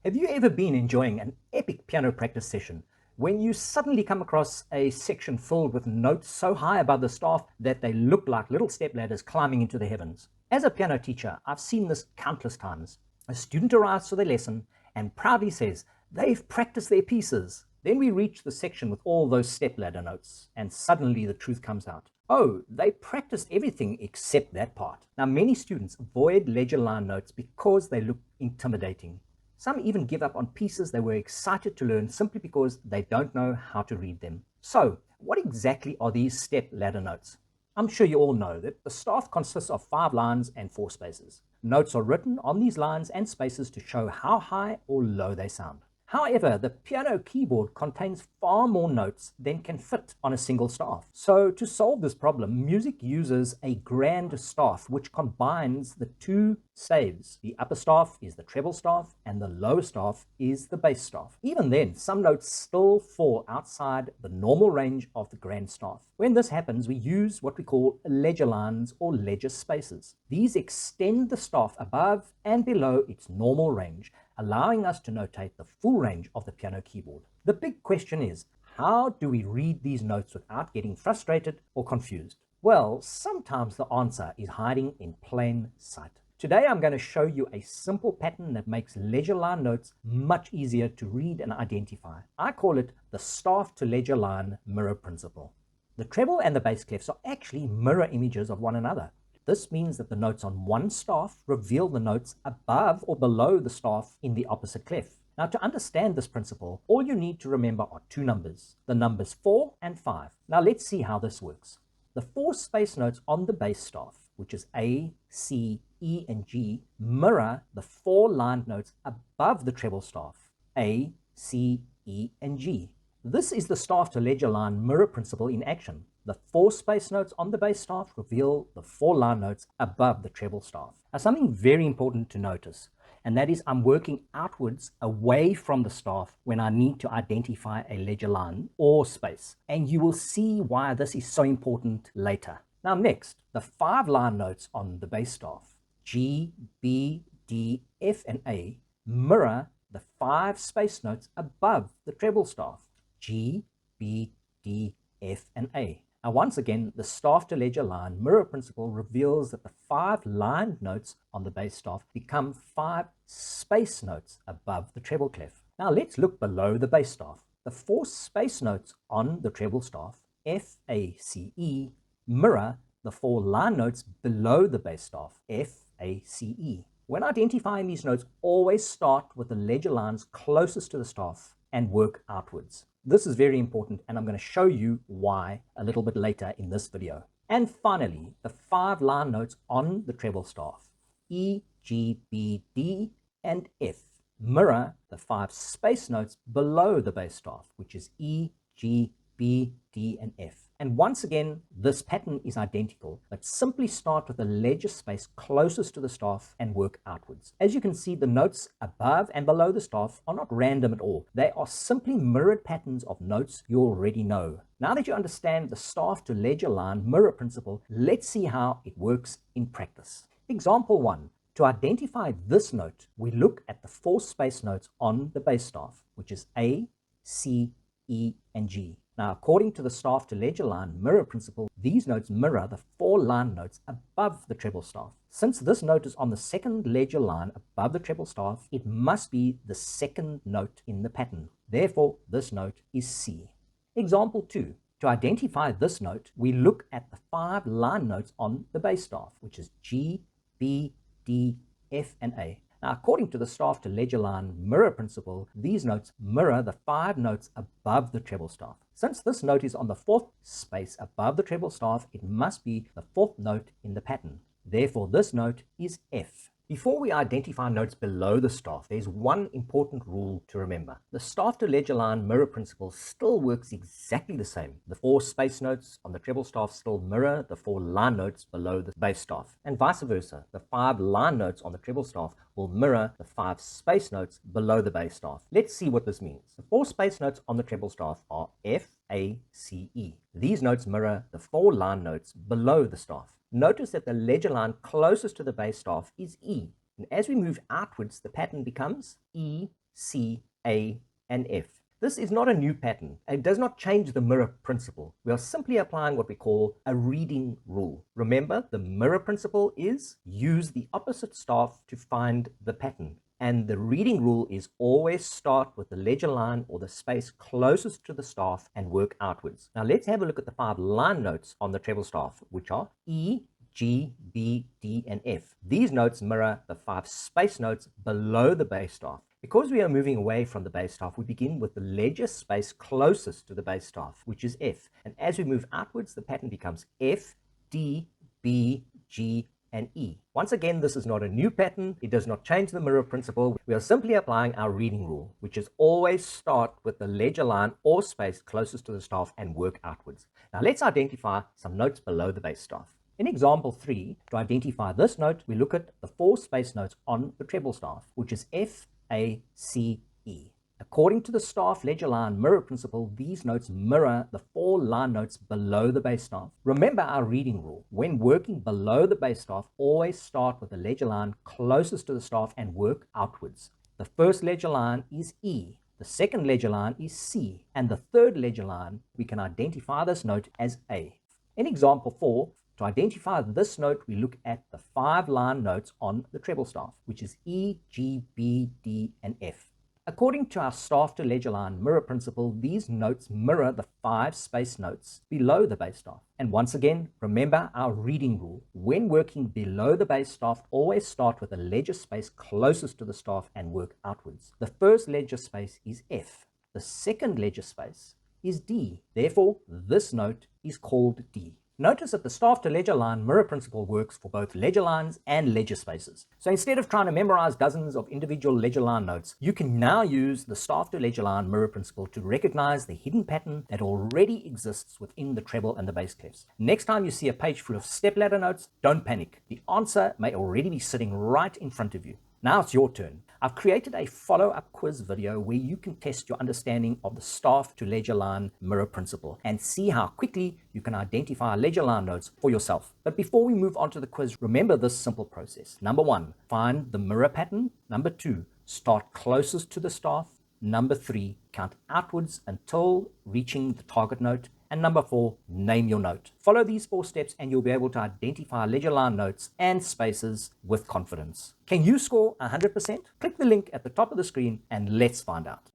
Have you ever been enjoying an epic piano practice session when you suddenly come across a section filled with notes so high above the staff that they look like little stepladders climbing into the heavens? As a piano teacher, I've seen this countless times. A student arrives for their lesson and proudly says, "They've practiced their pieces." Then we reach the section with all those stepladder notes, and suddenly the truth comes out. Oh, they practiced everything except that part. Now, many students avoid ledger line notes because they look intimidating. Some even give up on pieces they were excited to learn simply because they don't know how to read them. So, what exactly are these step ladder notes? I'm sure you all know that the staff consists of 5 lines and 4 spaces. Notes are written on these lines and spaces to show how high or low they sound. However, the piano keyboard contains far more notes than can fit on a single staff. So to solve this problem, music uses a grand staff which combines the 2 staves. The upper staff is the treble staff and the lower staff is the bass staff. Even then, some notes still fall outside the normal range of the grand staff. When this happens, we use what we call ledger lines or ledger spaces. These extend the staff above and below its normal range, allowing us to notate the full range of the piano keyboard. The big question is, how do we read these notes without getting frustrated or confused? Well, sometimes the answer is hiding in plain sight. Today I'm going to show you a simple pattern that makes ledger line notes much easier to read and identify. I call it the staff to ledger line mirror principle. The treble and the bass clefs are actually mirror images of one another. This means that the notes on one staff reveal the notes above or below the staff in the opposite clef. Now, to understand this principle, all you need to remember are 2 numbers, the numbers 4 and 5. Now, let's see how this works. The 4 space notes on the bass staff, which is A, C, E, and G, mirror the 4 lined notes above the treble staff, A, C, E, and G. This is the staff to ledger line mirror principle in action. The 4 space notes on the bass staff reveal the 4 line notes above the treble staff. Now, something very important to notice, and that is I'm working outwards away from the staff when I need to identify a ledger line or space. And you will see why this is so important later. Now next, the 5 line notes on the bass staff, G, B, D, F, and A, mirror the 5 space notes above the treble staff, G, B, D, F, and A. Now once again, the staff to ledger line mirror principle reveals that the 5 lined notes on the bass staff become 5 space notes above the treble clef. Now let's look below the bass staff. The 4 space notes on the treble staff, F, A, C, E, mirror the 4 line notes below the bass staff, F, A, C, E. When identifying these notes, always start with the ledger lines closest to the staff and work outwards. This is very important, and I'm going to show you why a little bit later in this video. And finally, the 5 line notes on the treble staff, E, G, B, D, and F, mirror the 5 space notes below the bass staff, which is E, G, B, D, and F. And once again, this pattern is identical, but simply start with the ledger space closest to the staff and work outwards. As you can see, the notes above and below the staff are not random at all. They are simply mirrored patterns of notes you already know. Now that you understand the staff to ledger line mirror principle, let's see how it works in practice. Example 1. To identify this note, we look at the 4 space notes on the bass staff, which is A, C, E, and G. Now, according to the staff to ledger line mirror principle, these notes mirror the 4 line notes above the treble staff. Since this note is on the 2nd ledger line above the treble staff, it must be the 2nd note in the pattern. Therefore, this note is C. Example 2. To identify this note, we look at the 5 line notes on the bass staff, which is G, B, D, F, and A. Now, according to the staff to ledger line mirror principle, these notes mirror the 5 notes above the treble staff. Since this note is on the 4th space above the treble staff, it must be the 4th note in the pattern. Therefore, this note is F. Before we identify notes below the staff, there's one important rule to remember. The staff to ledger line mirror principle still works exactly the same. The 4 space notes on the treble staff still mirror the 4 line notes below the bass staff, and vice versa. The 5 line notes on the treble staff will mirror the 5 space notes below the bass staff. Let's see what this means. The 4 space notes on the treble staff are F, A, C, E. These notes mirror the 4 line notes below the staff. Notice that the ledger line closest to the bass staff is E. And as we move outwards, the pattern becomes E, C, A, and F. This is not a new pattern. It does not change the mirror principle. We are simply applying what we call a reading rule. Remember, the mirror principle is use the opposite staff to find the pattern. And the reading rule is always start with the ledger line or the space closest to the staff and work outwards. Now let's have a look at the 5 line notes on the treble staff, which are E, G, B, D, and F. These notes mirror the 5 space notes below the bass staff. Because we are moving away from the bass staff, we begin with the ledger space closest to the bass staff, which is F. And as we move outwards, the pattern becomes F, D, B, G, and E. Once again, this is not a new pattern. It does not change the mirror principle. We are simply applying our reading rule, which is always start with the ledger line or space closest to the staff and work outwards. Now let's identify some notes below the bass staff. In example 3, to identify this note, we look at the 4 space notes on the treble staff, which is F, A, C, E. According to the staff ledger line mirror principle, these notes mirror the 4 line notes below the bass staff. Remember our reading rule. When working below the bass staff, always start with the ledger line closest to the staff and work outwards. The first ledger line is E. The second ledger line is C. And the third ledger line, we can identify this note as A. In example 4, to identify this note, we look at the 5 line notes on the treble staff, which is E, G, B, D, and F. According to our staff to ledger line mirror principle, these notes mirror the 5 space notes below the bass staff. And once again, remember our reading rule. When working below the bass staff, always start with the ledger space closest to the staff and work outwards. The first ledger space is F. The second ledger space is D. Therefore, this note is called D. Notice that the staff to ledger line mirror principle works for both ledger lines and ledger spaces. So instead of trying to memorize dozens of individual ledger line notes, you can now use the staff to ledger line mirror principle to recognize the hidden pattern that already exists within the treble and the bass clefs. Next time you see a page full of stepladder notes, don't panic. The answer may already be sitting right in front of you. Now it's your turn. I've created a follow-up quiz video where you can test your understanding of the staff to ledger line mirror principle and see how quickly you can identify ledger line notes for yourself. But before we move on to the quiz, remember this simple process. Number 1, find the mirror pattern. Number 2, start closest to the staff. Number 3, count outwards until reaching the target note. And number 4, name your note. Follow these 4 steps and you'll be able to identify ledger line notes and spaces with confidence. Can you score 100%? Click the link at the top of the screen and let's find out.